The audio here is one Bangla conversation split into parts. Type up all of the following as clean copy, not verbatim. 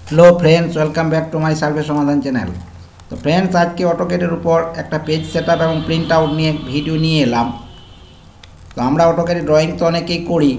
Hello friends, welcome back to my Sarve Samadhan channel. तो फ्रेंड्स, आज के ऑटोकेटेर ऊपर एक पेज सेटअप और प्रिंट आउट निये भिडियो निये एलाम। तो आमरा ऑटोकेटे ड्रयिंग तो अनेकेई करी,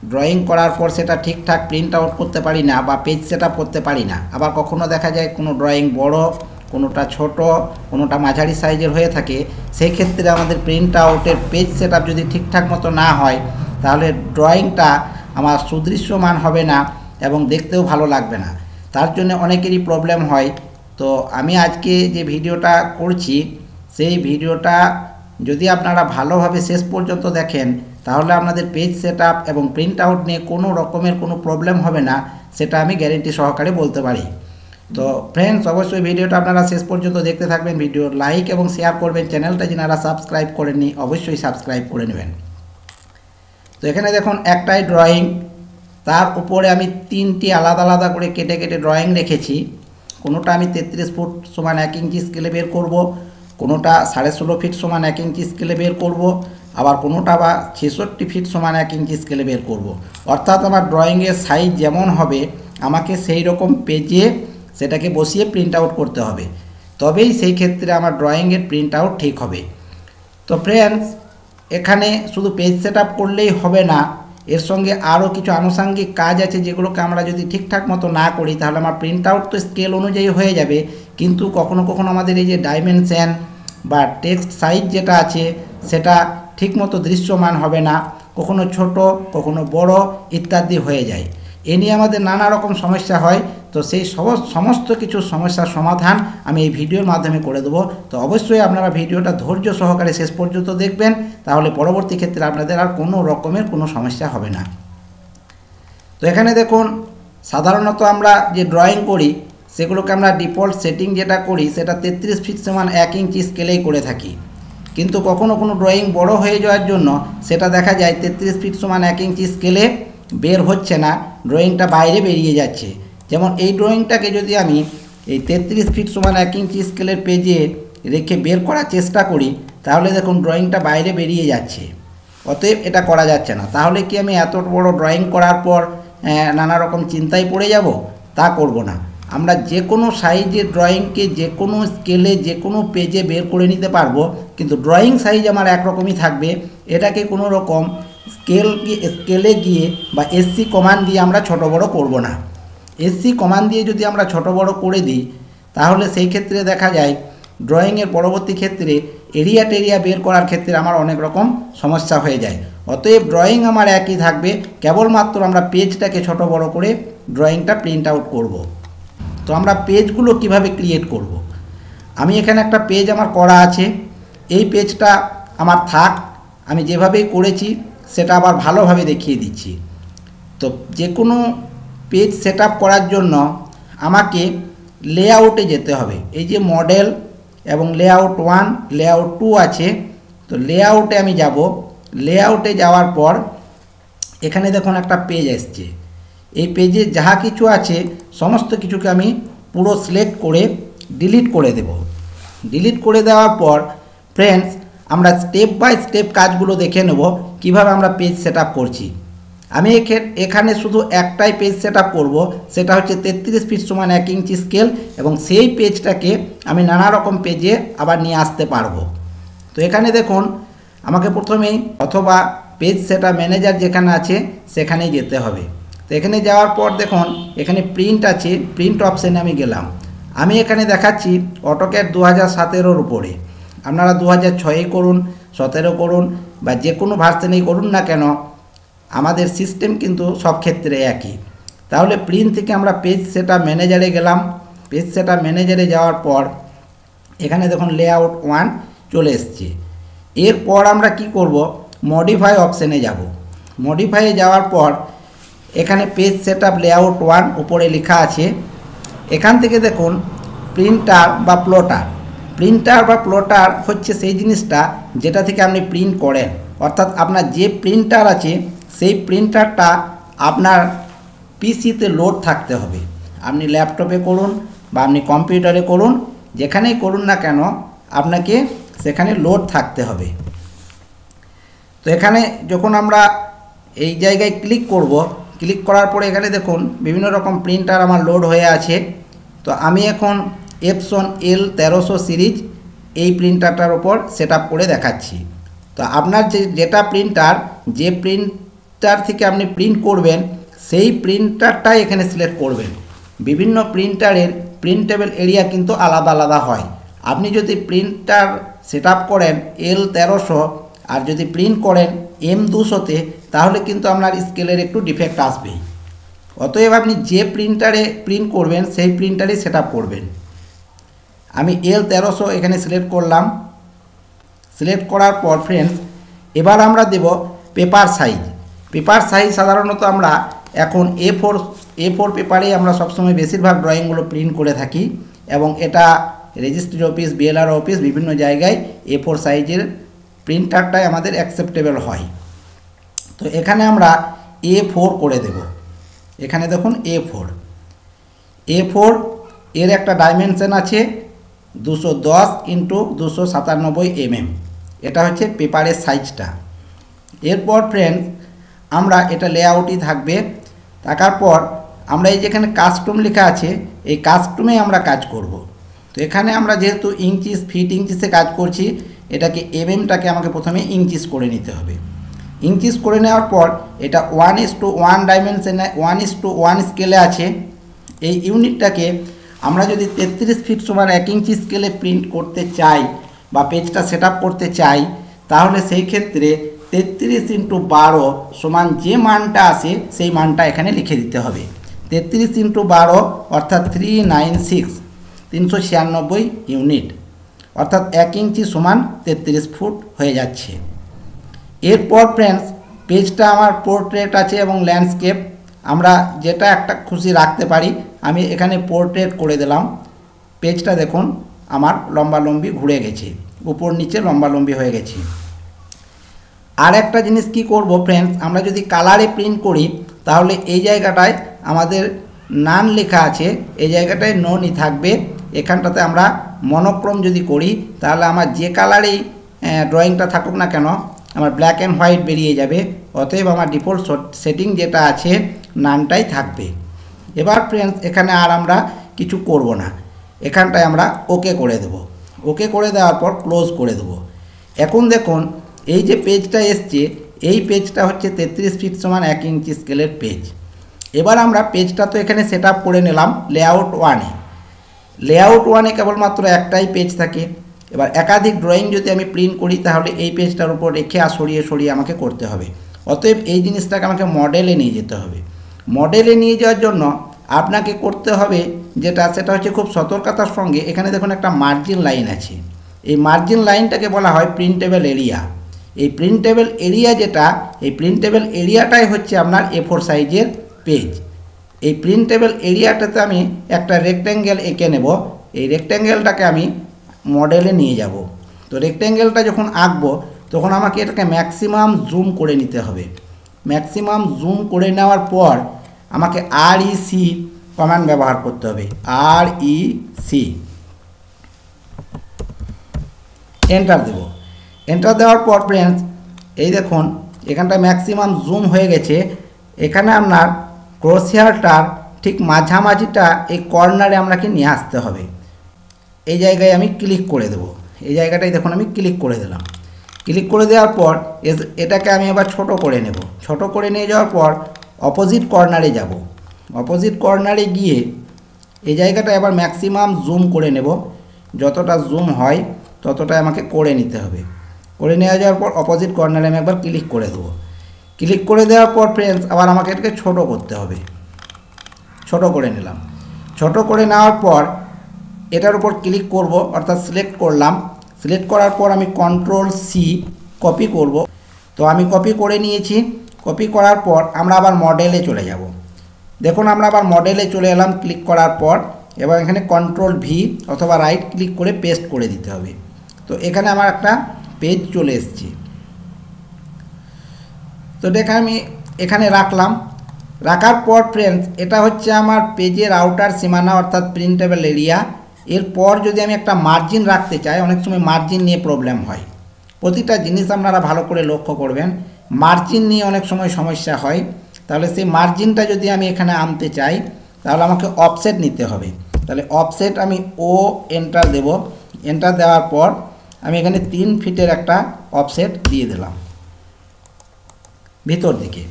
ड्रयिंग करार पर सेटा ठीकठाक प्रिंट आउट करते पारी ना बा पेज सेटअप करते पारी ना। आबार कखनो देखा जाय कोनो ड्रयिंग बड़ो, कोनोटा छोटो, कोनोटा माझारी साइजेर हये थाके। सेई क्षेत्रे आमादेर प्रिंट आउटेर पेज सेटअप यदि ठीकठाक मतो ना हय ताहले ड्रयिंगटा आमार सुदृश्यमान हबे ना एबं देखतेও ভালো লাগবে না। তার জন্য অনেকেরই প্রবলেম হয়। তো আমি আজকে যে ভিডিওটা করছি সেই ভিডিওটা যদি আপনারা ভালোভাবে শেষ পর্যন্ত দেখেন তাহলে আপনাদের পেজ সেটআপ এবং প্রিন্ট আউট নিয়ে কোনো রকমের কোনো প্রবলেম হবে না, সেটা আমি গ্যারান্টি সহকারে বলতে পারি। তো ফ্রেন্ডস, অবশ্যই ভিডিওটা আপনারা শেষ পর্যন্ত দেখতে থাকবেন। ভিডিও লাইক এবং শেয়ার করবেন। চ্যানেলটা যারা সাবস্ক্রাইব করেননি অবশ্যই সাবস্ক্রাইব করে নেবেন। তো এখানে দেখুন একটাই ড্রয়িং, তার উপরে আমি তিনটি আলাদা আলাদা করে কেটে কেটে ড্রয়িং রেখেছি। কোনোটা আমি 33 ফুট সমান 1 ইঞ্চি স্কেলে বের করব, কোনোটা 16.5 ফিট সমান 1 ইঞ্চি স্কেলে বের করব, আবার কোনোটা বা 66 ফিট সমান 1 ইঞ্চি স্কেলে বের করব। অর্থাৎ আমার ড্রয়িংয়ের সাইজ যেমন হবে আমাকে সেই রকম পেজে সেটাকে বসিয়ে প্রিন্ট আউট করতে হবে, তবেই সেই ক্ষেত্রে আমার ড্রয়িংয়ের প্রিন্ট আউট ঠিক হবে। তো ফ্রেন্ডস, এখানে শুধু পেজ সেটআপ করলেই হবে না, এর সঙ্গে আরও কিছু আনুষঙ্গিক কাজ আছে যেগুলোকে আমরা যদি ঠিকঠাক মতো না করি তাহলে আমার প্রিন্ট আউট তো স্কেল অনুযায়ী হয়ে যাবে, কিন্তু কখনো কখনো আমাদের এই যে ডাইমেনশন বা টেক্সট সাইজ যেটা আছে সেটা ঠিকমতো দৃশ্যমান হবে না, কখনো ছোট কখনো বড় ইত্যাদি হয়ে যায়। এ নিয়ে আমাদের নানা রকম সমস্যা হয়। তো সেই সমস্ত কিছু সমস্যার সমাধান আমি এই ভিডিওর মাধ্যমে করে দেবো। তো অবশ্যই আপনারা ভিডিওটা ধৈর্য সহকারে শেষ পর্যন্ত দেখবেন, তাহলে পরবর্তী ক্ষেত্রে আপনাদের আর কোনো রকমের কোনো সমস্যা হবে না। তো এখানে দেখুন, সাধারণত আমরা যে ড্রয়িং করি সেগুলোকে আমরা ডিফল্ট সেটিং যেটা করি সেটা 33 ফিট সমান 1 ইঞ্চি স্কেলেই করে থাকি, কিন্তু কখনো কোনো ড্রয়িং বড় হয়ে যাওয়ার জন্য সেটা দেখা যায় 33 ফিট সমান 1 ইঞ্চি স্কেলে বের হচ্ছে না, ড্রয়িংটা বাইরে বেরিয়ে যাচ্ছে। যেমন এই ড্রয়িংটাকে যদি আমি এই 33 ফিট সমান 1 ইঞ্চি স্কেলের পেজে রেখে বের করার চেষ্টা করি তাহলে দেখুন ড্রয়িংটা বাইরে বেরিয়ে যাচ্ছে, অতএব এটা করা যাচ্ছে না। তাহলে কি আমি এত বড় ড্রয়িং করার পর নানা রকম চিন্তায় পড়ে যাব? তা করব না। আমরা যে কোনো সাইজের ড্রয়িংকে যে কোনো স্কেলে যে কোনো পেজে বের করে নিতে পারবো, কিন্তু ড্রয়িং সাইজ আমার একরকমই থাকবে। এটাকে কোনো রকম স্কেলে গিয়ে বা এসসি কমান্ড দিয়ে আমরা ছোট বড় করব না। এসসি কমান্ড দিয়ে যদি আমরা ছোট বড় করে দিই তাহলে সেই ক্ষেত্রে দেখা যায় ড্রয়িংয়ের পরবর্তী ক্ষেত্রে এরিয়া টেরিয়া বের করার ক্ষেত্রে আমার অনেক রকম সমস্যা হয়ে যায়। অতএব ড্রয়িং আমার একই থাকবে, কেবলমাত্র আমরা পেজটাকে ছোট বড় করে ড্রয়িংটা প্রিন্ট আউট করব। তো আমরা পেজগুলো কিভাবে ক্রিয়েট করব? আমি এখানে একটা পেজ আমার করা আছে, এই পেজটা আমার থাক, আমি যেভাবেই করেছি সেটা আবার ভালোভাবে দেখিয়ে দিচ্ছি। তো যে কোনো পেজ সেটআপ করার জন্য আমাকে লেআউটে যেতে হবে। এই যে মডেল এবং লেআউট 1 লেআউট 2 আছে, তো লেআউটে আমি যাব। লেআউটে যাওয়ার পর এখানে দেখুন একটা পেজ আসছে, এই পেজে যাহা কিছু আছে সমস্ত কিছুকে আমি পুরো সিলেক্ট করে ডিলিট করে দেব। ডিলিট করে দেওয়ার পর ফ্রেন্ডস, আমরা স্টেপ বাই স্টেপ কাজগুলো দেখে নেব কিভাবে আমরা পেজ সেটআপ করছি। আমি এখানে শুধু একটাই পেজ সেটআপ করব, সেটা হচ্ছে 33 ফিট সমান 1 ইঞ্চি স্কেল, এবং সেই পেজটাকে আমি নানা রকম পেজে আবার নিয়ে আসতে পারবো। তো এখানে দেখুন আমাকে প্রথমেই অথবা পেজ সেটআপ ম্যানেজার যেখানে আছে সেখানেই যেতে হবে। তো এখানে যাওয়ার পর দেখুন এখানে প্রিন্ট আছে, প্রিন্ট অপশানে আমি গেলাম। আমি এখানে দেখাচ্ছি অটোক্যাড 2017-এর উপরে। আপনারা 2006 করুন, 17 করুন বা যে কোনো ভার্সনেই করুন না কেন, আমাদের সিস্টেম কিন্তু সব ক্ষেত্রে একই। তাহলে প্রিন্ট থেকে আমরা পেজ সেটআপ ম্যানেজারে গেলাম। পেজ সেটআপ ম্যানেজারে যাওয়ার পর এখানে দেখুন লেআউট 1 চলে এসছে। এরপর আমরা কি করব? মডিফাই অপশানে যাব। মডিফাইয়ে যাওয়ার পর এখানে পেজ সেটআপ লেআউট 1 উপরে লেখা আছে। এখান থেকে দেখুন প্রিন্টার বা প্লটার। প্রিন্টার বা প্লটার হচ্ছে সেই জিনিসটা যেটা থেকে আপনি প্রিন্ট করেন, অর্থাৎ আপনার যে প্রিন্টার আছে সেই প্রিন্টারটা আপনার পিসিতে লোড থাকতে হবে। আপনি ল্যাপটপে করুন বা আপনি কম্পিউটারে করুন, যেখানেই করুন না কেন আপনাকে সেখানে লোড থাকতে হবে। তো এখানে যখন আমরা এই জায়গায় ক্লিক করব, ক্লিক করার পরে এখানে দেখুন বিভিন্ন রকম প্রিন্টার আমার লোড হয়ে আছে। তো আমি এখন এপসন L1300 সিরিজ এই প্রিন্টারটার ওপর সেট আপ করে দেখাচ্ছি। তো আপনার যেটা প্রিন্টার, যে প্রিন্টার থেকে আপনি প্রিন্ট করবেন সেই প্রিন্টারটাই এখানে সিলেক্ট করবেন। বিভিন্ন প্রিন্টারের প্রিন্টেবল এরিয়া কিন্তু আলাদা আলাদা হয়। আপনি যদি প্রিন্টার সেট আপ করেন L1300 আর যদি প্রিন্ট করেন M200-তে, তাহলে কিন্তু আপনার স্কেলের একটু ডিফেক্ট আসবেই। অতএব আপনি যে প্রিন্টারে প্রিন্ট করবেন সেই প্রিন্টারই সেট আপ করবেন। আমি L1300 এখানে সিলেক্ট করলাম। সিলেক্ট করার পর ফ্রেন্ডস এবার আমরা দেব পেপার সাইজ। পেপার সাইজ সাধারণত আমরা এখন A4 পেপারেই আমরা সবসময় বেশিরভাগ ড্রয়িংগুলো প্রিন্ট করে থাকি, এবং এটা রেজিস্ট্রি অফিস, বিএলআর অফিস, বিভিন্ন জায়গায় A4 সাইজের প্রিন্টারটাই আমাদের অ্যাকসেপ্টেবল হয়। তো এখানে আমরা A4 করে দেব। এখানে দেখুন A4 এর একটা ডাইমেনশন আছে 210x297 mm। এটা হচ্ছে পেপারের সাইজটা। এরপর ফ্রেন্ডস আমরা এটা লেআউটই থাকবে। থাকার পর আমরা এই যেখানে কাস্টম লেখা আছে এই কাস্টমে আমরা কাজ করব। তো এখানে আমরা যেহেতু ইঞ্চিস ফিট ইঞ্চিসে কাজ করছি, এটাকে এমএমটাকে আমাকে প্রথমে ইঞ্চিস করে নিতে হবে। ইঞ্চিস করে নেওয়ার পর এটা 1:1 ডাইমেনশনে 1:1 স্কেলে আছে। এই ইউনিটটাকে আমরা যদি 33 ফিট সমান 1 ইঞ্চি স্কেলে প্রিন্ট করতে চাই বা পেজটা সেট আপ করতে চাই, তাহলে সেই ক্ষেত্রে 33x12 সমান যে মানটা আসে সেই মানটা এখানে লিখে দিতে হবে। 33x12 অর্থাৎ 396 ইউনিট, অর্থাৎ 1 ইঞ্চি সমান 33 ফুট হয়ে যাচ্ছে। এরপর ফ্রেন্ডস পেজটা আমার পোর্ট্রেট আছে এবং ল্যান্ডস্কেপ, আমরা যেটা একটা খুশি রাখতে পারি। আমি এখানে পোর্ট্রেট করে দিলাম। পেজটা দেখুন আমার লম্বালম্বি ঘুরে গেছে, উপর নিচে লম্বালম্বি হয়ে গেছে। আর একটা জিনিস কি করব ফ্রেন্ডস, আমরা যদি কালারে প্রিন্ট করি তাহলে এই জায়গাটায় আমাদের নান লেখা আছে, এই জায়গাটায় ননই থাকবে। এখানটাতে আমরা মনোক্রম যদি করি তাহলে আমার যে কালারেই ড্রয়িংটা থাকুক না কেন আমার ব্ল্যাক অ্যান্ড হোয়াইট বেরিয়ে যাবে। অতএব আমার ডিফল্ট সেটিং যেটা আছে নানটাই থাকবে। এবার ফ্রেন্ডস এখানে আর আমরা কিছু করব না, এখানটায় আমরা ওকে করে দেব। ওকে করে দেওয়ার পর ক্লোজ করে দেব। এখন দেখুন এই যে পেজটা এসছে, এই পেজটা হচ্ছে 33 ফিট সমান 1 ইঞ্চি স্কেলের পেজ। এবার আমরা পেজটা তো এখানে সেট আপ করে নিলাম লেআউট 1-এ। লেআউট 1-এ কেবলমাত্র একটাই পেজ থাকে। এবার একাধিক ড্রয়িং যদি আমি প্রিন্ট করি তাহলে এই পেজটার উপর রেখে আর সরিয়ে সরিয়ে আমাকে করতে হবে। অতএব এই জিনিসটাকে আমাকে মডেলে নিয়ে যেতে হবে। মডেলে নিয়ে যাওয়ার জন্য আপনাকে করতে হবে সেটা হচ্ছে খুব সতর্কতার সঙ্গে, এখানে দেখুন একটা মার্জিন লাইন আছে। এই মার্জিন লাইনটাকে বলা হয় প্রিন্টেবল এরিয়া। এই প্রিন্টেবল এরিয়া এই প্রিন্টেবল এরিয়াটাই হচ্ছে আপনার A4 সাইজের পেজ। এই প্রিন্টেবল এরিয়াটাতে আমি একটা রেক্ট্যাঙ্গেল এঁকে নেব। এই রেক্ট্যাঙ্গেলটাকে আমি মডেলে নিয়ে যাব। তো রেক্ট্যাঙ্গেলটা যখন আঁকবো তখন আমাকে এটাকে ম্যাক্সিমাম জুম করে নিতে হবে। ম্যাক্সিমাম জুম করে নেওয়ার পর আমাকে REC কমান্ড ব্যবহার করতে হবে। REC এন্টার দেব। এন্টার দেওয়ার পর ফ্রেন্ডস এই দেখুন এখানটা ম্যাক্সিমাম জুম হয়ে গেছে। এখানে আপনার ক্রসহেয়ারটার ঠিক মাঝামাঝিটা এই কর্নারে আপনাকে নিয়ে আসতে হবে। এই জায়গায় আমি ক্লিক করে দেব। এই জায়গাটাই দেখুন আমি ক্লিক করে দিলাম। ক্লিক করে দেওয়ার পর এটাকে আমি আবার ছোট করে নেব। ছোট করে নিয়ে যাওয়ার পর অপোজিট কর্নারে যাব। অপোজিট কর্নারে গিয়ে এই জায়গাটা আবার ম্যাক্সিমাম জুম করে নেব। যতটা জুম হয় ততটাই আমাকে করে নিতে হবে। করে নেওয়া যাওয়ার পর অপোজিট কর্নারে আমি একবার ক্লিক করে দেবো। ক্লিক করে দেওয়ার পর ফ্রেন্ডস আবার আমাকে এটাকে ছোট করতে হবে। ছোট করে নিলাম। ছোট করে নেওয়ার পর এটার উপর ক্লিক করব, অর্থাৎ সিলেক্ট করলাম। সিলেক্ট করার পর আমি Ctrl+C কপি করব। তো আমি কপি করে নিয়েছি। কপি করার পর আমরা আবার মডেলে চলে যাব। দেখুন আমরা আবার মডেলে চলে এলাম ক্লিক করার পর। এবার এখানে Ctrl+V অথবা রাইট ক্লিক করে পেস্ট করে দিতে হবে। তো এখানে আমার একটা পেজ চলে এসেছে। তো দেখে আমি এখানে রাখলাম। রাখার পর ফ্রেন্ডস এটা হচ্ছে আমার পেজের আউটার সীমানা অর্থাৎ প্রিন্টেবল এরিয়া। এরপর যদি আমি একটা মার্জিন রাখতে চাই, অনেক সময় মার্জিন নিয়ে প্রবলেম হয়। প্রতিটা জিনিস আপনারা ভালো করে লক্ষ্য করবেন, মার্জিন নিয়ে অনেক সময় সমস্যা হয়। তাহলে সেই মার্জিনটা যদি আমি এখানে আনতে চাই তাহলে আমাকে অফসেট নিতে হবে। তাহলে অফসেট আমি ও এন্টার দেব। এন্টার দেওয়ার পর আমি এখানে 3 ফিটের একটা অফসেট দিয়ে দিলাম ভিতর দিকে।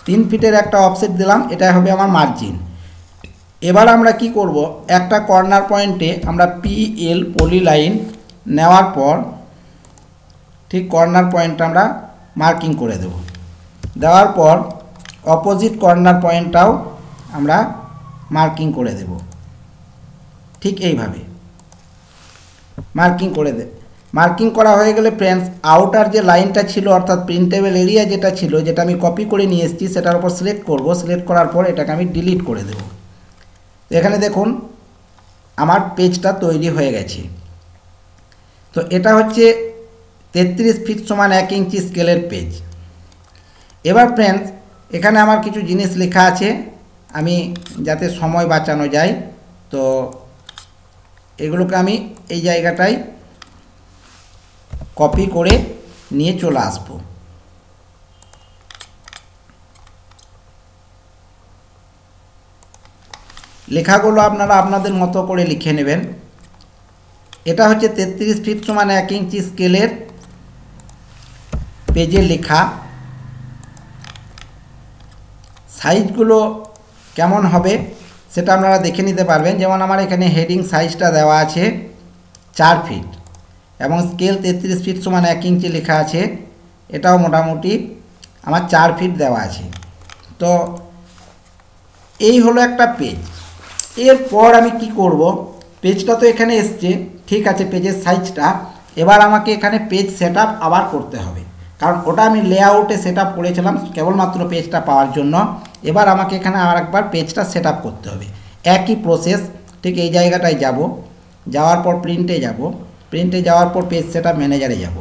3 ফিটের একটা অফসেট দিলাম, এটা হবে আমার মার্জিন। এবার আমরা কি করব, একটা কর্নার পয়েন্টে আমরা পিএল পলি লাইন নেওয়ার পর ঠিক কর্নার পয়েন্টটা আমরা মার্কিং করে দেব। দেওয়ার পর অপোজিট কর্নার পয়েন্টটাও আমরা মার্কিং করে দেব। ঠিক এইভাবে মার্কিং করে মার্কিং করা হয়ে গেলে ফ্রেন্ডস, আউটার যে লাইনটা ছিল অর্থাৎ প্রিন্টেবল এরিয়া যেটা ছিল, যেটা আমি কপি করে নিয়ে এসেছি, সেটার উপর সিলেক্ট করব। সিলেক্ট করার পর এটাকে আমি ডিলিট করে দেব। এখানে দেখুন আমার পেজটা তৈরি হয়ে গেছে। তো এটা হচ্ছে 33 ফিট সমান 1 ইঞ্চি স্কেলের পেজ। এবার ফ্রেন্ডস, এখানে আমার কিছু জিনিস লেখা আছে, আমি যাতে সময় বাঁচানো যায় তো এগুলোকে আমি এই জায়গাটায় কপি করে নিয়ে চলে আসব। লেখাগুলো আপনারা আপনাদের মতো করে লিখে নেবেন। এটা হচ্ছে 33 ফিট সমান 1 ইঞ্চি স্কেলের পেজের লেখা। সাইজগুলো কেমন হবে সেটা আপনারা দেখে নিতে পারবেন। যেমন আমার এখানে হেডিং সাইজটা দেওয়া আছে 4 ফিট এবং স্কেল 33 ফিট সমান 1 ইঞ্চি লেখা আছে, এটাও মোটামুটি আমার 4 ফিট দেওয়া আছে। তো এই হলো একটা পেজ। এরপর আমি কি করব, পেজটা তো এখানে এসছে, ঠিক আছে পেজের সাইজটা। এবার আমাকে এখানে পেজ সেটআপ আবার করতে হবে, কারণ ওটা আমি লেআউটে সেটআপ করেছিলাম কেবলমাত্র পেজটা পাওয়ার জন্য। এবার আমাকে এখানে আর একবার পেজটা সেটআপ করতে হবে। একই প্রসেস, ঠিক এই জায়গাটায় যাব, যাওয়ার পর প্রিন্টে যাব, প্রিন্টে যাওয়ার পর পেজ সেটআপ ম্যানেজারে যাব।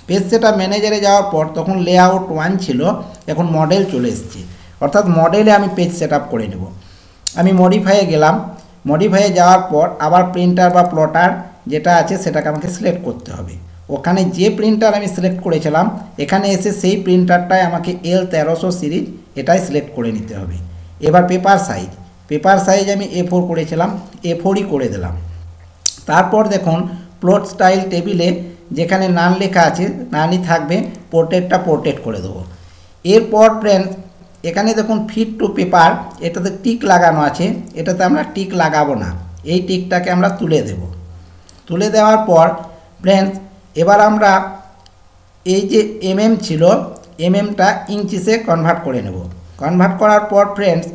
পেজ সেটআপ ম্যানেজারে যাওয়ার পর তখন লেআউট 1 ছিল, এখন মডেল চলে এসেছে, অর্থাৎ মডেলে আমি পেজ সেটআপ করে নেব। আমি মডিফাইয়ে গেলাম, মডিফাইয়ে যাওয়ার পর আবার প্রিন্টার বা প্লটার যেটা আছে সেটাকে আমাকে সিলেক্ট করতে হবে। ওখানে যে প্রিন্টার আমি সিলেক্ট করেছিলাম এখানে এসে সেই প্রিন্টারটাই আমাকে L1300 সিরিজ এটাই সিলেক্ট করে নিতে হবে। এবার পেপার সাইজ আমি A4 করেছিলাম, A4ই করে দিলাম। তারপর দেখুন প্লট স্টাইল টেবিলে যেখানে নান লেখা আছে নানই থাকবে, পোর্ট্রেটটা পোর্ট্রেট করে দেবো। এরপর ফ্রেন্ডস, এখানে দেখুন ফিট টু পেপার, এটাতে টিক লাগানো আছে, এটাতে আমরা টিক লাগাবো না, এই টিকটাকে আমরা তুলে দেব। তুলে দেওয়ার পর ফ্রেন্ডস, এবার আমরা এই যে ছিল টা ইঞ্চিসে কনভার্ট করে নেব। কনভার্ট করার পর ফ্রেন্ডস,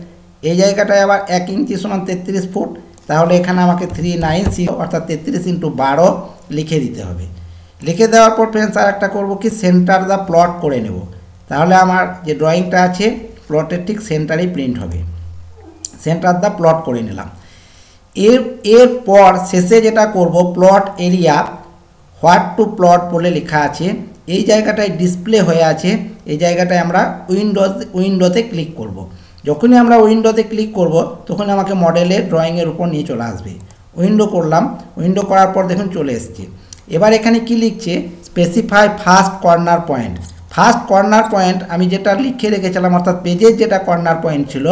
এই জায়গাটায় আবার 1 ইঞ্চি সমান 33 ফুট, তাহলে এখানে আমাকে 396 অর্থাৎ 33 × 12 লিখে দিতে হবে। লিখে দেওয়ার পর ফ্রেন্ডস আর একটা করবো কি, সেন্টার দা প্লট করে নেব, তাহলে আমার যে ড্রয়িংটা আছে প্লটের ঠিক সেন্টারেই প্রিন্ট হবে। সেন্টার দা প্লট করে নিলাম। এরপর শেষে যেটা করব, plot area what to plot বলে লেখা আছে, এই জায়গাটায় ডিসপ্লে হয়ে আছে, এই জায়গাটায় আমরা উইন্ডোতে ক্লিক করব। যখনই আমরা উইন্ডোতে ক্লিক করব তখনই আমাকে মডেলের ড্রয়িংয়ের উপর নিয়ে চলে আসবে। উইন্ডো করলাম, উইন্ডো করার পর দেখুন চলে এসছে। এবার এখানে কি লিখছে, specify first corner point. First corner point আমি যেটা লিখে রেখেছিলাম, অর্থাৎ পেজের যেটা কর্নার পয়েন্ট ছিল,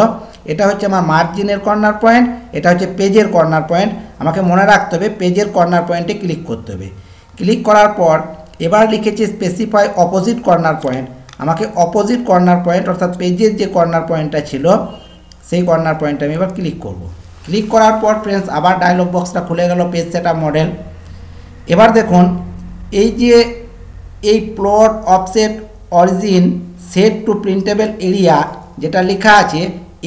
এটা হচ্ছে আমার মার্জিনের কর্নার পয়েন্ট, এটা হচ্ছে পেজের কর্নার পয়েন্ট। আমাকে মনে রাখতে হবে পেজের কর্নার পয়েন্টে ক্লিক করতে হবে। ক্লিক করার পর এবার লিখেছি স্পেসিফাই অপোজিট কর্নার পয়েন্ট। আমাকে অপোজিট কর্নার পয়েন্ট অর্থাৎ পেজের যে কর্নার পয়েন্টটা ছিল সেই কর্নার পয়েন্টে আমি এবার ক্লিক করব। ক্লিক করার পর ফ্রেন্ডস আবার ডায়লগ বক্সটা খুলে গেল, পেজ সেটআপ মডেল। এবার দেখুন এই যে এই plot offset origin set to printable area যেটা লেখা আছে,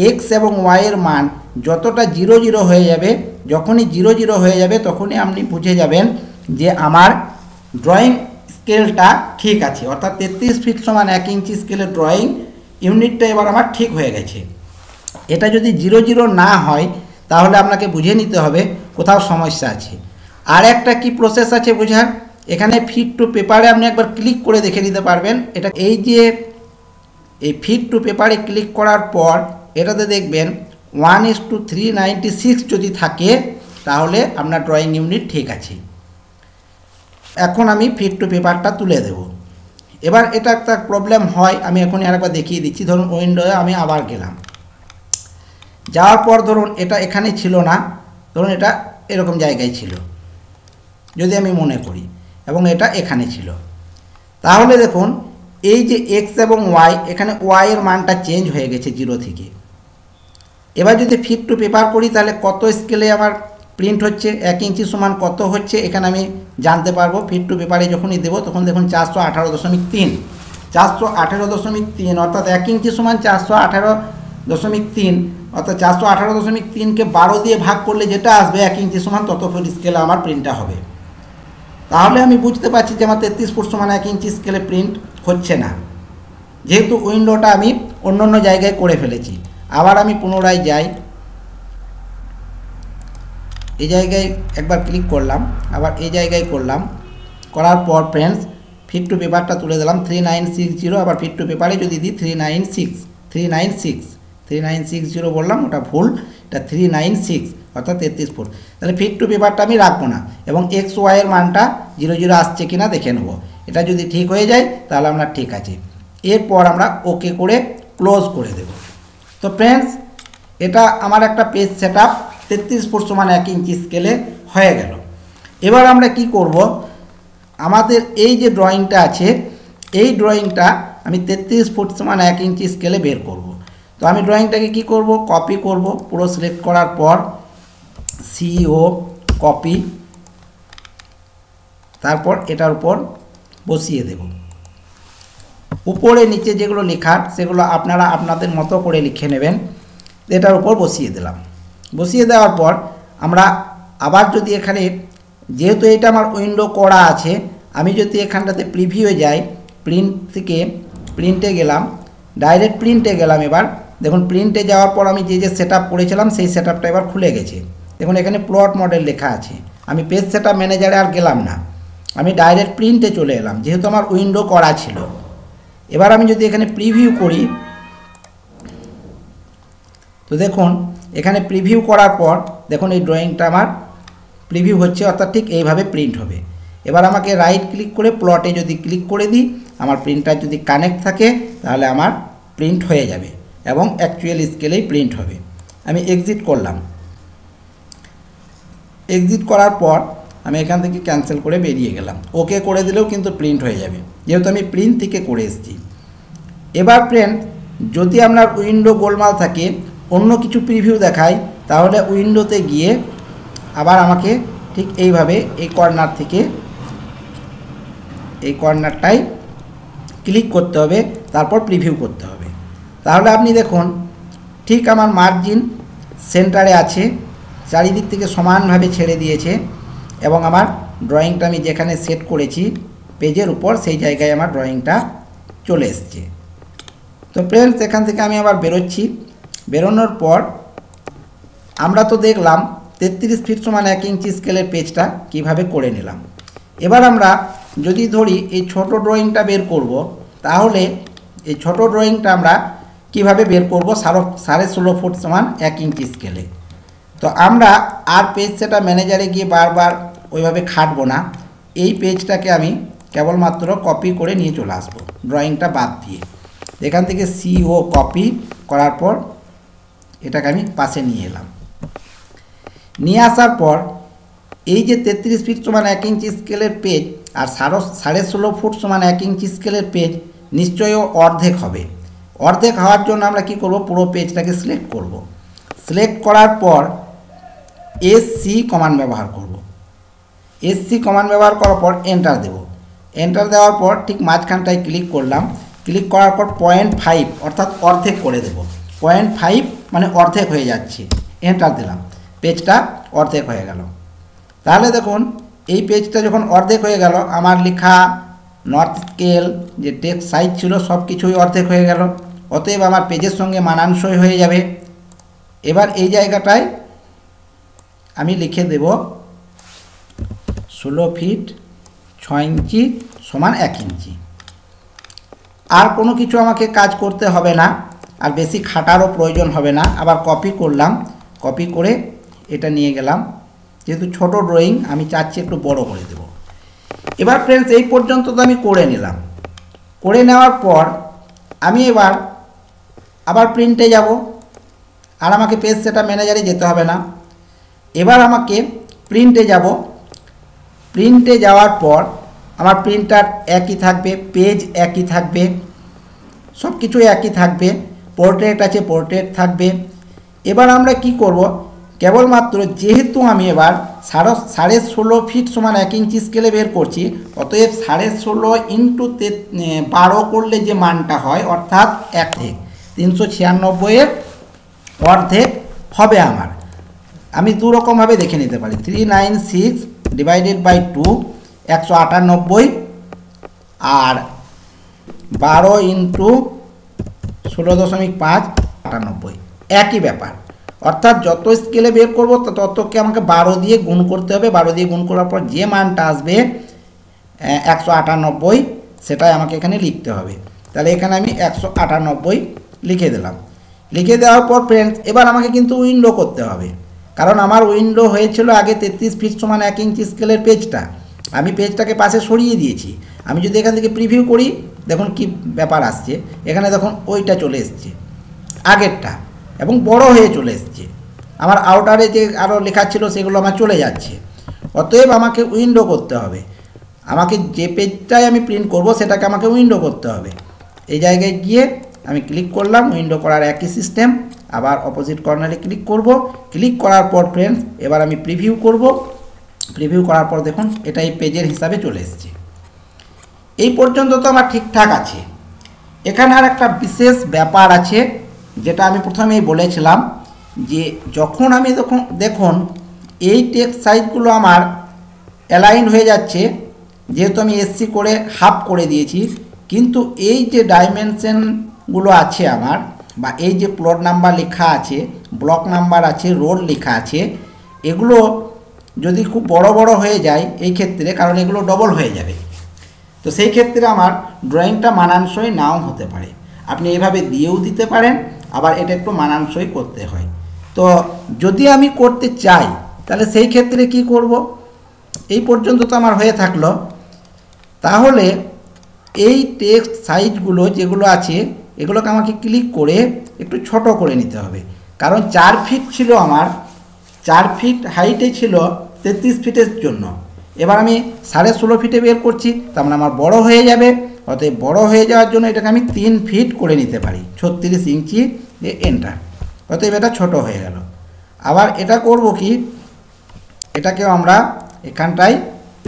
এক্স এবং ওয়াই এর মান যতটা 00 হয়ে যাবে, যখনই 00 হয়ে যাবে তখনই আপনি বুঝে যাবেন যে আমার ড্রয়িং স্কেলটা ঠিক আছে, অর্থাৎ 33 ফিট সমান 1 ইঞ্চি স্কেলের ড্রয়িং ইউনিটটা এবার আমার ঠিক হয়ে গেছে। এটা যদি 00 না হয় তাহলে আপনাকে বুঝে নিতে হবে কোথাও সমস্যা আছে। আর একটা কি প্রসেস আছে বোঝার, এখানে ফিট টু পেপারে আপনি একবার ক্লিক করে দেখে নিতে পারবেন। এটা এই যে এই ফিট টু পেপারে ক্লিক করার পর এটাতে দেখবেন 1:396 যদি থাকে তাহলে আপনার ড্রয়িং ইউনিট ঠিক আছে। এখন আমি ফিট টু পেপারটা তুলে দেব। এবার এটা একটা প্রবলেম হয়, আমি এখনই আরেকবার দেখিয়ে দিচ্ছি। ধরুন উইন্ডোয়ে আমি আবার গেলাম, যাওয়ার পর ধরুন এটা এখানে ছিল না, ধরুন এটা এরকম জায়গায় ছিল যদি আমি মনে করি, এবং এটা এখানে ছিল। তাহলে দেখুন এই যে এক্স এবং ওয়াই, এখানে ওয়াই এর মানটা চেঞ্জ হয়ে গেছে 0 থেকে। এবার যদি ফিট টু পেপার করি তাহলে কত স্কেলে আমার প্রিন্ট হচ্ছে, 1 ইঞ্চি সমান কত হচ্ছে এখানে আমি জানতে পারবো। ফিট টু পেপারে যখনই দেবো তখন দেখুন 418.3, 418.3 অর্থাৎ 1 ইঞ্চি সমান 418.3, অর্থাৎ 418.3কে 12 দিয়ে ভাগ করলে যেটা আসবে 1 ইঞ্চি সমান তত ফুট স্কেলে আমার প্রিন্টটা হবে। তাহলে আমি বুঝতে পারছি যে আমার 33 ফুট সমান 1 ইঞ্চি স্কেলে প্রিন্ট হচ্ছে না, যেহেতু উইন্ডোটা আমি অন্য জায়গায় করে ফেলেছি। আবার আমি পুনরায় যাই, এই জায়গায় একবার ক্লিক করলাম, আবার এই জায়গায় করলাম, করার পর ফ্রেন্ডস ফিট টু পেপারটা তুলে দিলাম 3960, আবার ফিট টু পেপারে যদি দিই 3960 বললাম, ওটা ভুল, এটা 396 অর্থাৎ 33 ফুট। তাহলে ফিট টু পেপারটা আমি রাখবো না, এবং এক্স ওয়াইয়ের মানটা 00 আসছে কিনা দেখে নেব। এটা যদি ঠিক হয়ে যায় তাহলে আমরা ঠিক আছে। এরপর আমরা ওকে করে ক্লোজ করে দেব। তো ফ্রেন্ডস এটা আমার একটা পেজ সেট আপ 33 ফুট সমান 1 ইঞ্চি স্কেলে হয়ে গেল। এবার আমরা কি করব, আমাদের এই যে ড্রয়িংটা আছে এই ড্রয়িংটা আমি 33 ফুট সমান 1 ইঞ্চি স্কেলে বের করব। তো আমি ড্রয়িংটাকে কি করব, কপি করব, পুরো সিলেক্ট করার পর সিও কপি, তারপর এটার উপর বসিয়ে দেব। উপরে নিচে যেগুলো লেখা সেগুলো আপনারা আপনাদের মতো করে লিখে নেবেন। এটার উপর বসিয়ে দিলাম। বসিয়ে দেওয়ার পর আমরা আবার যদি এখানে, যেহেতু এটা আমার উইন্ডো করা আছে, আমি যদি এখানটাতে প্রিভিউয়ে যাই, প্রিন্ট থেকে প্রিন্টে গেলাম, ডাইরেক্ট প্রিন্টে গেলাম। এবার দেখুন প্রিন্টে যাওয়ার পর আমি যে সেট আপ করেছিলাম সেই সেট আপটা এবার খুলে গেছে। দেখুন এখানে প্লট মডেল লেখা আছে। আমি পেজ সেট আপ ম্যানেজারে আর গেলাম না, আমি ডাইরেক্ট প্রিন্টে চলে এলাম, যেহেতু আমার উইন্ডো করা ছিল। এবার আমি যদি এখানে প্রিভিউ করি, তো দেখুন এখানে প্রিভিউ করার পর দেখুন এই ড্রয়িংটা আমার প্রিভিউ হচ্ছে, অর্থাৎ ঠিক এইভাবে প্রিন্ট হবে। এবার আমাকে রাইট ক্লিক করে প্লটে যদি ক্লিক করে দিই, আমার প্রিন্টার যদি কানেক্ট থাকে তাহলে আমার প্রিন্ট হয়ে যাবে এবং অ্যাকচুয়াল স্কেলেই প্রিন্ট হবে। আমি এক্সিট করলাম। এক্সিট করার পর আমি এখান থেকে ক্যান্সেল করে বেরিয়ে গেলাম। ওকে করে দিলেও কিন্তু প্রিন্ট হয়ে যাবে, যেহেতু আমি প্রিন্ট থেকে করে এসেছি। এবার ফ্রেন্ড যদি আপনার উইন্ডো গোলমাল থাকে, অন্য কিছু প্রিভিউ দেখায়, তাহলে উইন্ডোতে গিয়ে আবার আমাকে ঠিক এইভাবে এই কর্নার থেকে এই কর্নারটায় ক্লিক করতে হবে, তারপর প্রিভিউ করতে হবে। তাহলে আপনি দেখুন ঠিক আমার মার্জিন সেন্টারে আছে, চারিদিক থেকে সমানভাবে ছেড়ে দিয়েছে, এবং আমার ড্রয়িংটা আমি যেখানে সেট করেছি পেজের উপর সেই জায়গায় আমার ড্রয়িংটা চলে এসছে। তো ফ্রেন্ডস এখান থেকে আমি আবার বেরোচ্ছি। বেরোনোর পর আমরা তো দেখলাম 33 ফিট সমান 1 ইঞ্চি স্কেলের পেজটা কিভাবে করে নিলাম। এবার আমরা যদি ধরি এই ছোট ড্রয়িংটা বের করব, তাহলে এই ছোট ড্রয়িংটা আমরা কিভাবে বের করব 16.5 ফুট সমান 1 ইঞ্চি স্কেলে। তো আমরা আর পেজ সেটা ম্যানেজারে গিয়ে বারবার ওইভাবে খাটবো না, এই পেজটাকে আমি কেবলমাত্র কপি করে নিয়ে চলে আসবো ড্রয়িংটা বাদ দিয়ে। এখান থেকে সিও কপি করার পর এটাকে আমি পাশে নিয়ে এলাম। নিয়ে আসার পর এই যে 33 ফিট সমান 1 ইঞ্চি স্কেলের পেজ আর 16.5 ফুট সমান 1 ইঞ্চি স্কেলের পেজ নিশ্চয়ই অর্ধেক হবে। অর্ধেক হওয়ার জন্য আমরা কি করব, পুরো পেজটাকে সিলেক্ট করব। সিলেক্ট করার পর এসসি কমান্ড ব্যবহার করব। এসসি কমান্ড ব্যবহার করার পর এন্টার দেব। এন্টার দেওয়ার পর ঠিক মাঝখানটায় ক্লিক করলাম। ক্লিক করার পর 0.5 অর্থাৎ অর্ধেক করে দেব। 0.5 মানে অর্ধেক হয়ে যাচ্ছে, এন্টার দিলাম, পেজটা অর্ধেক হয়ে গেল। তাহলে দেখুন এই পেজটা যখন অর্ধেক হয়ে গেল, আমার লেখা নর্থ স্কেল যে টেক্সট সাইজ ছিল সব কিছুই অর্ধেক হয়ে গেল, অতএব আমার পেজের সঙ্গে মানানসই হয়ে যাবে। এবার এই জায়গাটায় আমি লিখে দেব 16 ফিট 6 ইঞ্চি সমান 1 ইঞ্চি। আর কোনো কিছু আমাকে কাজ করতে হবে না, আর বেশি খাটারও প্রয়োজন হবে না। আবার কপি করলাম, কপি করে এটা নিয়ে গেলাম, যেহেতু ছোট ড্রয়িং আমি চাচ্ছি একটু বড় করে দেব। এবার ফ্রেন্ডস এই পর্যন্ত তো আমি করে নিলাম। করে নেওয়ার পর আমি এবার আবার প্রিন্টে যাব, আর আমাকে পেজ সেটআপ ম্যানেজারে যেতে হবে না। এবার আমাকে প্রিন্টে যাব। প্রিন্টে যাওয়ার পর আমার প্রিন্টার একই থাকবে, পেজ একই থাকবে, সব কিছু একই থাকবে। পোর্ট্রেট আছে, পোর্ট্রেট থাকবে। এবার আমরা কি করব, কেবলমাত্র যেহেতু আমি এবার 16.5 ফিট সমান 1 ইঞ্চি স্কেলে বের করছি, অতএব 16.5 ইন্টু 12 করলে যে মানটা হয় অর্থাৎ 396 এর অর্ধেক হবে আমার। আমি দু রকমভাবে দেখে নিতে পারি, 396 ডিভাইডেড বাই 2 198, আর 12 ইন্টু 16.5 98, একই ব্যাপার। অর্থাৎ যত স্কেলে বের করব ততকে আমাকে 12 দিয়ে গুণ করতে হবে। 12 দিয়ে গুণ করার পর যে মানটা আসবে 198, সেটাই আমাকে এখানে লিখতে হবে। তাহলে এখানে আমি 198 লিখে দিলাম। লিখে দেওয়ার পর ফ্রেন্ডস এবার আমাকে কিন্তু উইন্ডো করতে হবে, কারণ আমার উইন্ডো হয়েছিল আগে 33 ফিট সমান 1 ইঞ্চি স্কেলের পেজটা। আমি পেজটাকে পাশে সরিয়ে দিয়েছি। আমি যদি এখান থেকে প্রিভিউ করি, দেখুন কি ব্যাপার আসছে। এখানে দেখুন ওইটা চলে এসছে আগেরটা, এবং বড় হয়ে চলে এসছে। আমার আউটারে যে আরও লেখা ছিল সেগুলো আমার চলে যাচ্ছে। অতএব আমাকে উইন্ডো করতে হবে। আমাকে যে পেজটাই আমি প্রিন্ট করব সেটাকে আমাকে উইন্ডো করতে হবে। এই জায়গায় গিয়ে আমি ক্লিক করলাম, উইন্ডো করার একই সিস্টেম। আবার অপোজিট কর্নারে ক্লিক করব। ক্লিক করার পর ফ্রেন্ডস এবার আমি প্রিভিউ করব। প্রিভিউ করার পর দেখুন এটা এই পেজের হিসাবে চলে এসছে। এই পর্যন্ত তো আমার ঠিকঠাক আছে। এখানে আর একটা বিশেষ ব্যাপার আছে, যেটা আমি প্রথমেই বলেছিলাম, যে যখন আমি দেখুন এই টেক্সট সাইজগুলো আমার অ্যালাইন হয়ে যাচ্ছে, যেহেতু আমি এসসি করে হাফ করে দিয়েছি, কিন্তু এই যে ডাইমেনশনগুলো আছে আমার, বা এই যে প্লট নাম্বার লেখা আছে, ব্লক নাম্বার আছে, রোড লেখা আছে, এগুলো যদি খুব বড় বড় হয়ে যায় এই ক্ষেত্রে, কারণ এগুলো ডবল হয়ে যাবে, তো সেই ক্ষেত্রে আমার ড্রয়িংটা মানানসই নাও হতে পারে। আপনি এইভাবে দিয়েও দিতে পারেন, আবার এটা একটু মানানসই করতে হয়। তো যদি আমি করতে চাই তাহলে সেই ক্ষেত্রে কি করব, এই পর্যন্ত তো আমার হয়ে থাকলো। তাহলে এই টেক্সট সাইজগুলো যেগুলো আছে এগুলোকে আমাকে ক্লিক করে একটু ছোট করে নিতে হবে, কারণ 4 ফিট ছিল আমার, 4 ফিট হাইটে ছিল 33 ফিটের জন্য। এবার আমি 16.5 ফিটে বের করছি, তার মানে আমার বড় হয়ে যাবে। অতএব বড় হয়ে যাওয়ার জন্য এটাকে আমি 3 ফিট করে নিতে পারি, 36 ইঞ্চি দিয়ে এন্টার। অতএব এটা ছোট হয়ে গেল। আবার এটা করব কি, এটাকেও আমরা এখানটায়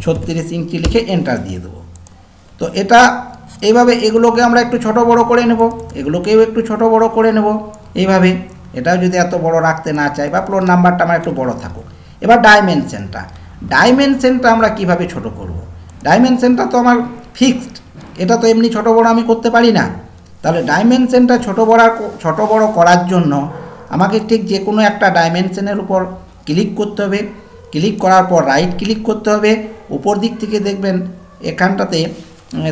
36 ইঞ্চি লিখে এন্টার দিয়ে দেবো। তো এটা এইভাবে এগুলোকে আমরা একটু ছোট বড় করে নেব, এগুলোকেও একটু ছোট বড় করে নেব এইভাবে। এটাও যদি এত বড় রাখতে না চাই, বা প্লট নাম্বারটা আমার একটু বড় থাকুক। এবার ডাইমেনশনটা আমরা কিভাবে ছোট করব। ডাইমেনশনটা তো আমার ফিক্সড, এটা তো এমনি ছোট বড় আমি করতে পারি না। তাহলে ডাইমেনশনটা ছোট বড় করার জন্য আমাকে ঠিক যে কোনো একটা ডাইমেনশনের উপর ক্লিক করতে হবে। ক্লিক করার পর রাইট ক্লিক করতে হবে। উপর দিক থেকে দেখবেন এখানটাতে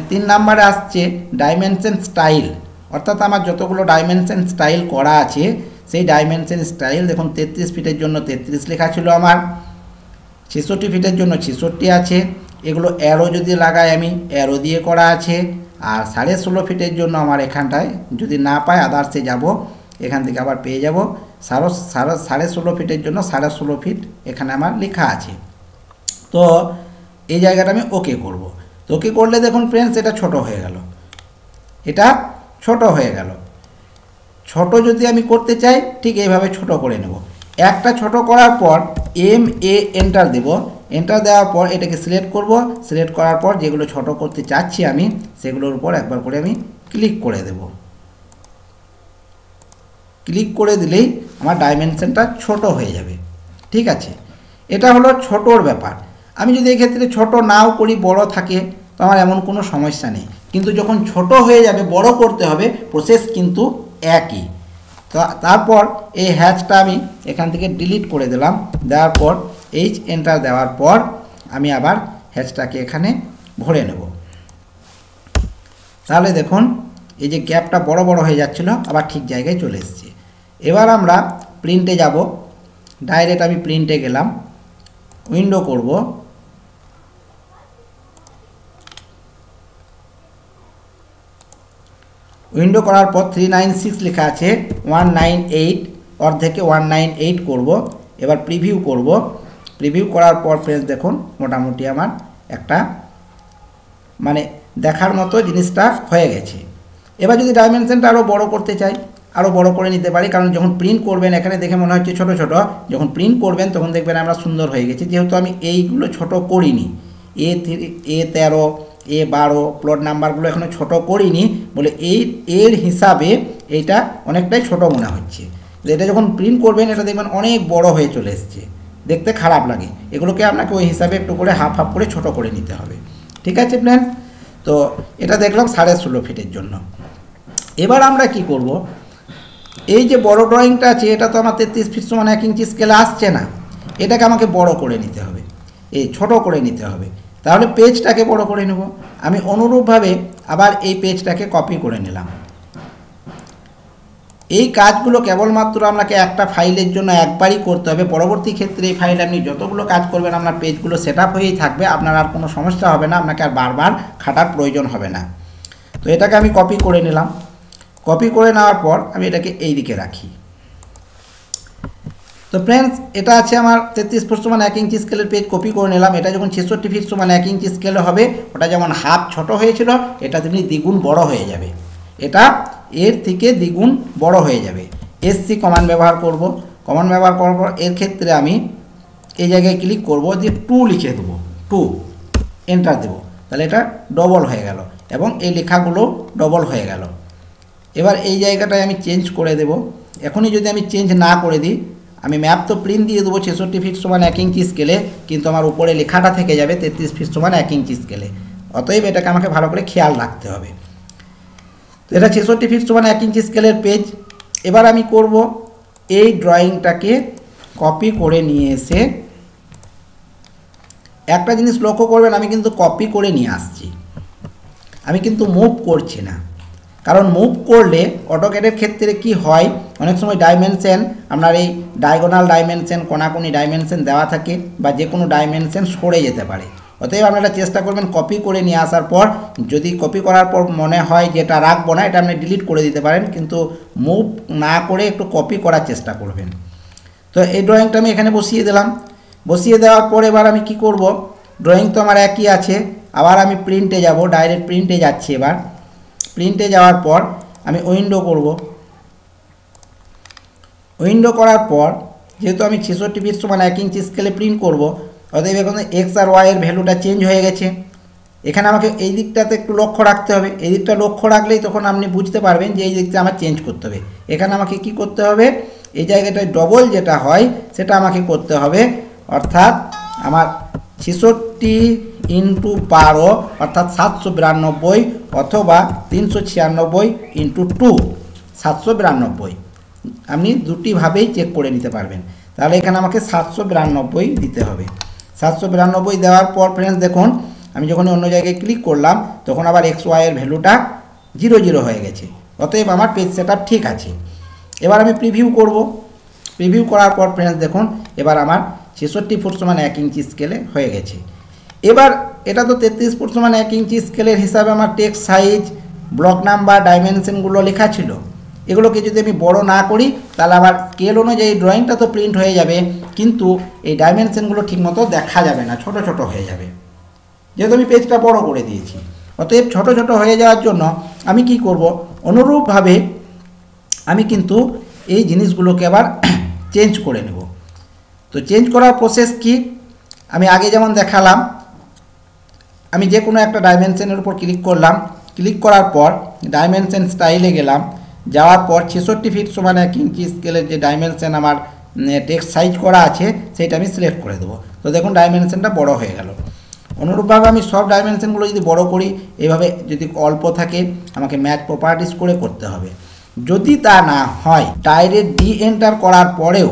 3 নম্বরে আসছে ডাইমেনশন স্টাইল, অর্থাৎ আমার যতগুলো ডাইমেনশন স্টাইল করা আছে সেই ডাইমেনশন স্টাইল দেখুন 33 ফিটের জন্য 33 লেখা ছিল আমার, 66 ফিটের জন্য 66 আছে। এগুলো অ্যারো যদি লাগাই আমি অ্যারো দিয়ে করা আছে। আর 16.5 ফিটের জন্য আমার এখানটায় যদি না পাই আদার্সে যাব, এখান থেকে আবার পেয়ে যাব 16.5 ফিটের জন্য 16.5 ফিট এখানে আমার লেখা আছে। তো এই জায়গাটা আমি ওকে করব। তো ওকে করলে দেখুন ফ্রেন্ডস এটা ছোট হয়ে গেল, এটা ছোট হয়ে গেল। ছোট যদি আমি করতে চাই ঠিক এইভাবে ছোট করে নেব। একটা ছোট করার পর এন্টার দেব। এন্টার দেওয়ার পর এটাকে সিলেক্ট করব। সিলেক্ট করার পর যেগুলো ছোট করতে চাচ্ছি আমি সেগুলোর উপর একবার করে আমি ক্লিক করে দেব। ক্লিক করে দিলেই আমার ডাইমেনশনটা ছোট হয়ে যাবে। ঠিক আছে, এটা হলো ছোটোর ব্যাপার। আমি যদি এক্ষেত্রে ছোট নাও করি, বড় থাকে, তো আমার এমন কোনো সমস্যা নেই। কিন্তু যখন ছোট হয়ে যাবে, বড় করতে হবে, প্রসেস কিন্তু একই। তো তারপর এই হ্যাচটা আমি এখান থেকে ডিলিট করে দিলাম। দেওয়ার পর এন্টার দেওয়ার পর আমি আবার হ্যাচটাকে এখানে ভরে নেব। তাহলে দেখুন এই যে গ্যাপটা বড় বড় হয়ে যাচ্ছিল আবার ঠিক জায়গায় চলে এসেছে। এবার আমরা প্রিন্টে যাব। ডাইরেক্ট আমি প্রিন্টে গেলাম, উইন্ডো করব। উইন্ডো করার পর 396 লেখা আছে 198 অর্ধেকে 198 করব। এবার প্রিভিউ করব। প্রিভিউ করার পর ফ্রেন্ডস দেখুন মোটামুটি আমার একটা মানে দেখার মতো জিনিসটা হয়ে গেছে। এবার যদি ডাইমেনশনটা আরও বড় করতে চাই আরও বড় করে নিতে পারি, কারণ যখন প্রিন্ট করবেন এখানে দেখে মনে হচ্ছে ছোট ছোট, যখন প্রিন্ট করবেন তখন দেখবেন আমরা সুন্দর হয়ে গেছি। যেহেতু আমি এইগুলো ছোট করিনি, A13 A12 প্লট নাম্বারগুলো এখনো ছোট করিনি বলে এর হিসাবে এইটা অনেকটাই ছোট মনে হচ্ছে। এটা যখন প্রিন্ট করবেন এটা দেখবেন অনেক বড় হয়ে চলে এসছে, দেখতে খারাপ লাগে। এগুলোকে আপনাকে ওই হিসাবে একটু করে হাফ হাফ করে ছোট করে নিতে হবে। ঠিক আছে ফ্রেন্ড, তো এটা দেখলাম 16.5 ফিটের জন্য। এবার আমরা কি করব, এই যে বড় ড্রয়িংটা আছে এটা তো আমার 33 ফিট সমান 1 ইঞ্চি স্কেলে আসছে না, এটাকে আমাকে বড় করে নিতে হবে, এই ছোট করে নিতে হবে। তাহলে পেজটাকে বড় করে নেব। আমি অনুরূপভাবে আবার এই পেজটাকে কপি করে নিলাম। এই কাজগুলো কেবলমাত্র আপনাকে একটা ফাইলের জন্য একবারই করতে হবে। পরবর্তী ক্ষেত্রে এই ফাইলে আপনি যতগুলো কাজ করবেন আপনার পেজগুলো সেট আপ হয়েই থাকবে, আপনার আর কোনো সমস্যা হবে না, আপনাকে আর বারবার খাটার প্রয়োজন হবে না। তো এটাকে আমি কপি করে নিলাম। কপি করে নেওয়ার পর আমি এটাকে এই দিকে রাখি। তো ফ্রেন্ডস, এটা আছে আমার 33 ফুট সমান 1 ইঞ্চি স্কেলের পেজ, কপি করে নিলাম। এটা যখন 66 ফিট সমান 1 ইঞ্চি স্কেলে হবে, ওটা যেমন হাফ ছোট হয়েছিল এটা তেমনি দ্বিগুণ বড় হয়ে যাবে, এটা এর থেকে দ্বিগুণ বড় হয়ে যাবে। এসসি কমান্ড ব্যবহার করব। কমান্ড ব্যবহার করার পর এর ক্ষেত্রে আমি এই জায়গায় ক্লিক করব, দিয়ে 2 লিখে দেবো, 2 এন্টার দেবো, তাহলে এটা ডবল হয়ে গেল এবং এই লেখাগুলো ডবল হয়ে গেল। এবার এই জায়গাটায় আমি চেঞ্জ করে দেব। এখনই যদি আমি চেঞ্জ না করে দিই, আমি ম্যাপ তো প্রিন্ট দিয়ে দেবো 66 ফিট সমান 1 ইঞ্চি স্কেলে, কিন্তু আমার উপরে লেখাটা থেকে যাবে 33 ফিট সমান 1 ইঞ্চি স্কেলে। অতএব এটাকে আমাকে ভালো করে খেয়াল রাখতে হবে। তো এটা 66 ফিট সমান 1 ইঞ্চি স্কেলের পেজ। এবার আমি করব এই ড্রয়িংটাকে কপি করে নিয়ে এসে, একটা জিনিস লক্ষ্য করবেন, আমি কিন্তু কপি করে নিয়ে আসছি, আমি কিন্তু মুভ করছি না। কারণ মুভ করলে অটোক্যাডের ক্ষেত্রে কি হয়, অনেক সময় ডাইমেনশন আপনার এই ডায়াগোনাল ডাইমেনশন, কোনাকুনি ডাইমেনশন দেওয়া থাকে বা যে কোনো ডাইমেনশন সরে যেতে পারে। অতএব আপনারা চেষ্টা করবেন কপি করে নিয়ে আসার পর, যদি কপি করার পর মনে হয় যে এটা রাখবো না, এটা আপনি ডিলিট করে দিতে পারেন, কিন্তু মুভ না করে একটু কপি করার চেষ্টা করবেন। তো এই ড্রয়িংটা আমি এখানে বসিয়ে দিলাম। বসিয়ে দেওয়ার পর এবার আমি কি করব, ড্রয়িং তো আমার একই আছে, আবার আমি প্রিন্টে যাব, ডাইরেক্ট প্রিন্টে যাচ্ছি। এবার প্রিন্টে যাওয়ার পর আমি উইন্ডো করব। উইন্ডো করার পর যেহেতু আমি 66 ফিট সমান 1 ইঞ্চি স্কেলে প্রিন্ট করব, অতএব এখন এক্স আর ওয়াই এর ভ্যালুটা চেঞ্জ হয়ে গেছে। এখানে আমাকে এই দিকটাতে একটু লক্ষ্য রাখতে হবে। এই দিকটা লক্ষ্য রাখলেই তখন আপনি বুঝতে পারবেন যে এই দিকটা আমার চেঞ্জ করতে হবে। এখানে আমাকে কি করতে হবে, এই জায়গাটায় ডবল যেটা হয় সেটা আমাকে করতে হবে, অর্থাৎ আমার 66 ইন্টু 12 অর্থাৎ 792 অথবা 396 ইন্টু 2 792। আপনি দুটিভাবেই চেক করে নিতে পারবেন। তাহলে এখানে আমাকে 792 দিতে হবে। 792 দেওয়ার পর ফ্রেন্ডস দেখুন, আমি যখন অন্য জায়গায় ক্লিক করলাম তখন আবার এক্স ওয়াই এর ভ্যালুটা 00 হয়ে গেছে। অতএব আমার পেজ সেটআপ ঠিক আছে। এবার আমি প্রিভিউ করব। প্রিভিউ করার পর ফ্রেন্ডস দেখুন, এবার আমার 66 ফুট সমান 1 ইঞ্চি স্কেলে হয়ে গেছে। এবার এটা তো 33 ফুট সমান 1 ইঞ্চি স্কেলের হিসাবে আমার টেক্সট সাইজ, ব্লক নাম্বার, ডাইমেনশনগুলো লেখা ছিল। এগুলোকে যদি আমি বড় না করি তাহলে আমার স্কেল অনুযায়ী ড্রয়িংটা তো প্রিন্ট হয়ে যাবে, কিন্তু এই ডাইমেনশনগুলো ঠিকমতো দেখা যাবে না, ছোট ছোট হয়ে যাবে, যেহেতু আমি পেজটা বড় করে দিয়েছি। অতএব ছোট ছোট হয়ে যাওয়ার জন্য আমি কি করব, অনুরূপভাবে আমি কিন্তু এই জিনিসগুলোকে আবার চেঞ্জ করে নেব। তো চেঞ্জ করার প্রসেস কি, আমি আগে যেমন দেখালাম, আমি যে কোনো একটা ডাইমেনশনের উপর ক্লিক করলাম। ক্লিক করার পর ডাইমেনশন স্টাইলে গেলাম, যাওয়ার পর 66 ফিট সমান 1 ইঞ্চি স্কেলের যে ডাইমেনশন আমার টেক্সট সাইজ করা আছে সেটা আমি সিলেক্ট করে দেবো। তো দেখুন ডাইমেনশনটা বড় হয়ে গেল। অনুরূপভাবে আমি সব ডাইমেনশনগুলো যদি বড় করি, এইভাবে যদি অল্প থাকে আমাকে ম্যাচ প্রপার্টিস করে করতে হবে। যদি তা না হয়, ডাইরেক্ট ডি এন্টার করার পরেও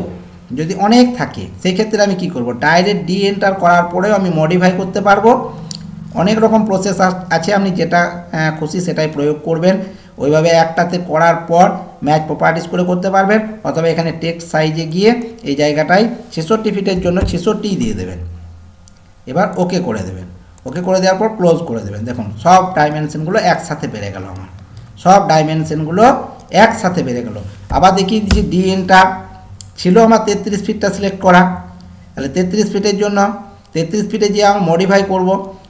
যদি অনেক থাকে, সেই ক্ষেত্রে আমি কি করব, ডাইরেক্ট ডি এন্টার করার পরেও আমি মডিফাই করতে পারবো। অনেক রকম প্রসেস আছে, আপনি যেটা খুশি সেটাই প্রয়োগ করবেন। ওইভাবে একটাতে করার পর ম্যাচ প্রপার্টিস করে করতে পারবেন, অথবা এখানে টেক্সট সাইজে গিয়ে এই জায়গাটায় 66 ফিটের জন্য 66 দিয়ে দেবেন। এবার ওকে করে দেবেন। ওকে করে দেওয়ার পর ক্লোজ করে দেবেন। দেখুন সব ডাইমেনশনগুলো একসাথে বেড়ে গেল আমার, সব ডাইমেনশনগুলো একসাথে বেড়ে গেল। আবার দেখিয়ে দিচ্ছি ডি এন্টার, ছিল আমার 33 ফিটটা সিলেক্ট করা, তাহলে 33 ফিটের জন্য 33 ফিটে যে আমি মডিফাই করব,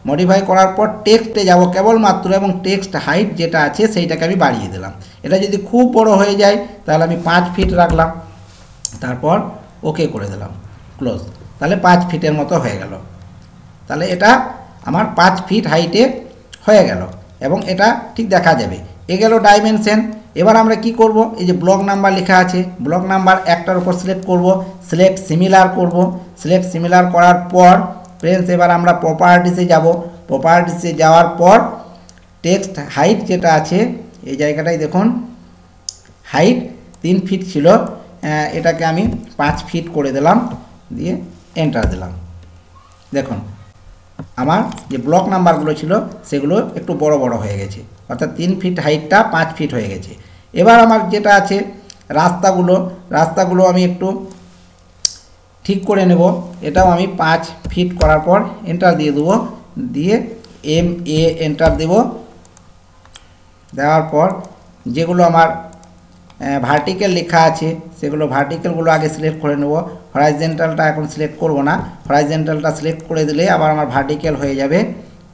মডিফাই করার পর টেক্সটে যাব কেবলমাত্র, এবং টেক্সট হাইট যেটা আছে সেইটাকে আমি বাড়িয়ে দিলাম। এটা যদি খুব বড় হয়ে যায় তাহলে আমি 5 ফিট রাখলাম, তারপর ওকে করে দিলাম, ক্লোজ। তাহলে 5 ফিটের মতো হয়ে গেল। তাহলে এটা আমার 5 ফিট হাইটে হয়ে গেল এবং এটা ঠিক দেখা যাবে। এ গেল ডাইমেনশন। এবার আমরা কি করব, এই যে ব্লক নাম্বার লেখা আছে, ব্লক নাম্বার একটার উপর সিলেক্ট করব, সিলেক্ট সিমিলার করব। সিলেক্ট সিমিলার করার পর ফ্রেন্ডস এবার আমরা প্রপার্টিসে যাব। প্রপার্টিসে যাওয়ার পর টেক্সট হাইট যেটা আছে এই জায়গাটায় দেখুন, হাইট 3 ফিট ছিল, এটাকে আমি 5 ফিট করে দিলাম, দিয়ে এন্টার দিলাম। দেখুন আমার যে ব্লক নাম্বারগুলো ছিল সেগুলো একটু বড় বড় হয়ে গেছে, অর্থাৎ 3 ফিট হাইটটা 5 ফিট হয়ে গেছে। এবার আমার যেটা আছে রাস্তাগুলো আমি একটু ঠিক করে নেব। এটাও আমি 5 ফিট করার পর এন্টার দিয়ে দেবো, দিয়ে MA এন্টার দেব। দেওয়ার পর যেগুলো আমার ভার্টিক্যাল লেখা আছে সেগুলো ভার্টিক্যালগুলো আগে সিলেক্ট করে নেব। হরাইজেন্টালটা এখন সিলেক্ট করব না, হরাইজেন্টালটা সিলেক্ট করে দিলে আবার আমার ভার্টিক্যাল হয়ে যাবে।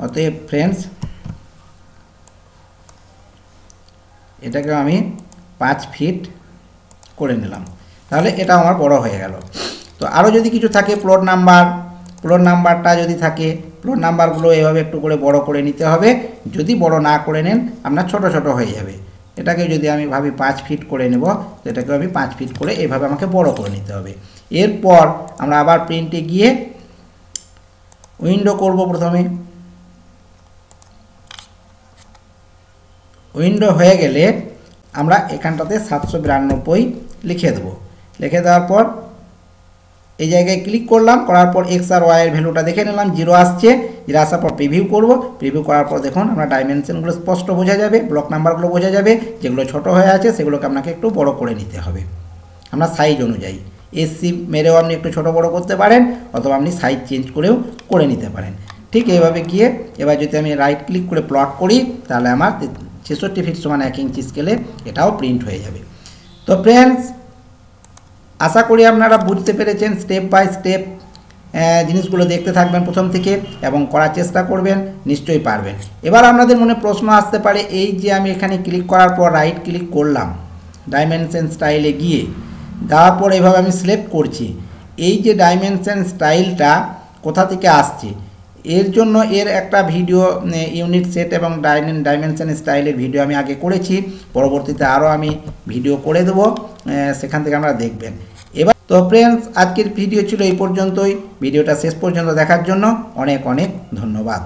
অতএব ফ্রেন্ডস এটাকে আমি 5 ফিট করে নিলাম, তাহলে এটা আমার বড় হয়ে গেল। তো আরও যদি কিছু থাকে প্লট নাম্বারটা যদি থাকে, প্লট নাম্বারগুলো এভাবে একটু করে বড় করে নিতে হবে। যদি বড় না করে নেন আপনার ছোট ছোট হয়ে যাবে। এটাকে যদি আমি ভাবি 5 ফিট করে নেব, তো এটাকে আমি 5 ফিট করে এভাবে আমাকে বড় করে নিতে হবে। এরপর আমরা আবার প্রিন্টে গিয়ে উইন্ডো করব। প্রথমে উইন্ডো হয়ে গেলে আমরা এখানটাতে 792 লিখে দেবো। লিখে দেওয়ার পর এই জায়গায় ক্লিক করলাম, করার পর এক্স আর ওয়াই এর ভ্যালুটা দেখে নিলাম, 0 আসছে। 0 আসার পর প্রিভিউ করব। প্রিভিউ করার পর দেখুন আমরা ডাইমেনশনগুলো স্পষ্ট বোঝা যাবে, ব্লক নাম্বারগুলো বোঝা যাবে। যেগুলো ছোট হয়ে আছে সেগুলোকে আপনাকে একটু বড় করে নিতে হবে আমরা সাইজ অনুযায়ী। এসসি মেরেও আপনি একটু ছোট বড় করতে পারেন, অথবা আপনি সাইজ চেঞ্জ করেও করে নিতে পারেন। ঠিক এইভাবে গিয়ে এবার যদি আমি রাইট ক্লিক করে প্লট করি তাহলে আমার 66 ফিট সমান 1 ইঞ্চি স্কেলে এটাও প্রিন্ট হয়ে যাবে। তো ফ্রেন্ডস আশা করি আপনারা বুঝতে পেরেছেন। স্টেপ বাই স্টেপ জিনিসগুলো দেখতে থাকবেন প্রথম থেকে এবং করার চেষ্টা করবেন, নিশ্চয়ই পারবেন। এবার আপনাদের মনে প্রশ্ন আসতে পারে, এই যে আমি এখানে ক্লিক করার পর রাইট ক্লিক করলাম, ডাইমেনশন স্টাইলে গিয়ে দেওয়ার পর এভাবে আমি সিলেক্ট করছি, এই যে ডাইমেনশন স্টাইলটা কোথা থেকে আসছে? এর জন্য এর একটা ভিডিও ইউনিট সেট এবং ডাইমেনশন স্টাইলের ভিডিও আমি আগে করেছি, পরবর্তীতে আরও আমি ভিডিও করে দেবো, সেখান থেকে আমরা দেখবেন। এবার তো ফ্রেন্ডস আজকের ভিডিও ছিল এই পর্যন্তই। ভিডিওটা শেষ পর্যন্ত দেখার জন্য অনেক অনেক ধন্যবাদ।